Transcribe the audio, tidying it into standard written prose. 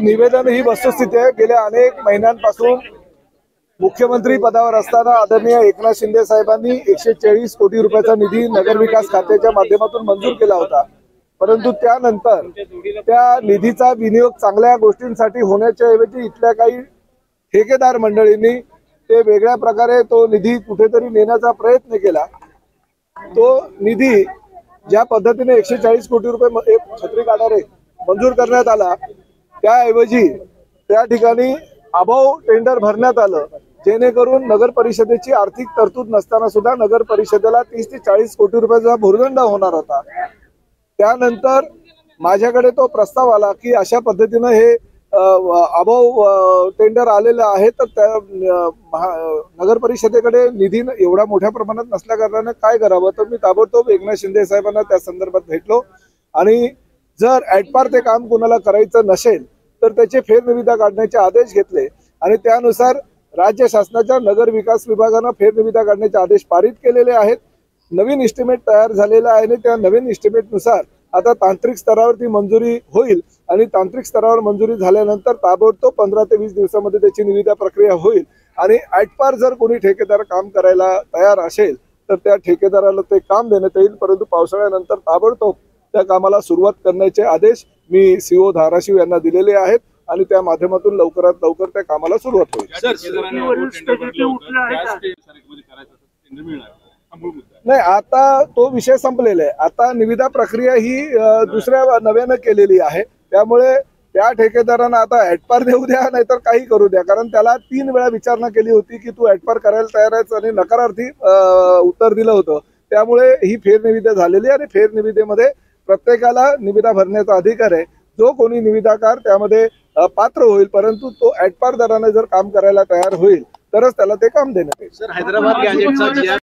निवेदन ही वस्तुस्थिती आहे। गेल्या अनेक महिन्यांपासून मुख्यमंत्री पदावर असताना आदरणीय एकनाथ शिंदे साहेबांनी 140 कोटी रुपयाचा निधी नगरविकास खात्याच्या माध्यमातून मंजूर केला होता, परंतु त्यानंतर त्या निधीचा विनियोग चांगल्या गोष्टींसाठी होण्याच्या ऐवजी इथल्या काही ठेकेदार मंडळींनी ते वेगळ्या प्रकारे तो निधी कुठेतरी नेण्याचा प्रयत्न केला। तो निधी ज्या पद्धतीने 140 कोटी रुपये एक छत्री काढणारे मंजूर करण्यात आला, त्याऐवजी त्या ठिकाणी अभाव टेंडर भरण्यात आलं, जेणेकरून नगर परिषदेची आर्थिक तरतूद नसताना सुद्धा नगर परिषदेला 30 ते 40 कोटी रुपयाचा भुर्दंड होणार होता। त्यानंतर माझ्याकडे तो प्रस्ताव आला की अशा पद्धतीने हे अभाव टेंडर आलेलं आहे, तर त्या नगर परिषदेकडे निधी एवढा मोठ्या प्रमाणात नसल्या कारणाने काय करावं। तर मी ताबडतोब एकनाथ शिंदे साहेबांना त्या संदर्भात भेटलो आणि जर ॲटपार ते काम कोणाला करायचं नसेल तर त्याचे फेरनिविदा काढण्याचे आदेश घेतले आणि त्यानुसार राज्य शासनाच्या नगर विकास विभागानं फेरनिविदा काढण्याचे आदेश पारित केलेले आहेत। नवीन एस्टिमेट तयार झालेला आहे आणि त्या नवीन एस्टिमेटनुसार आता तांत्रिक स्तरावरती मंजुरी होईल आणि तांत्रिक स्तरावर मंजुरी झाल्यानंतर ताबडतोब 15 ते 20 दिवसामध्ये त्याची निविदा प्रक्रिया होईल आणि ॲटपार जर कोणी ठेकेदार काम करायला तयार असेल तर त्या ठेकेदाराला ते काम देण्यात येईल, परंतु पावसाळ्यानंतर ताबडतोब त्या कामाला सुरुवात करण्याचे आदेश मी CO धाराशिव यांना दिलेले आहेत आणि त्या माध्यमातून लवकरात लवकर त्या कामाला सुरुवात होईल। नाही, आता तो विषय संपलेला आहे। आता निविदा प्रक्रिया ही दुसऱ्या नव्यानं केलेली आहे, त्यामुळे त्या ठेकेदारांना आता ॲटपार देऊ द्या नाहीतर काही करू द्या, कारण त्याला 3 वेळा विचारणा केली होती की तू ॲटपार करायला तयार आहेस आणि नकारार्थी उत्तर दिलं होतं। त्यामुळे ही फेरनिविदा झालेली आणि फेरनिविदेमध्ये प्रत्येकाला निविदा भरण्याचा अधिकार आहे। जो कोणी निविदाकार त्यामध्ये पात्र होईल, परंतु तो ॲटपार दराने जर काम करायला तयार होईल तरच त्याला ते काम देण्यात येईल।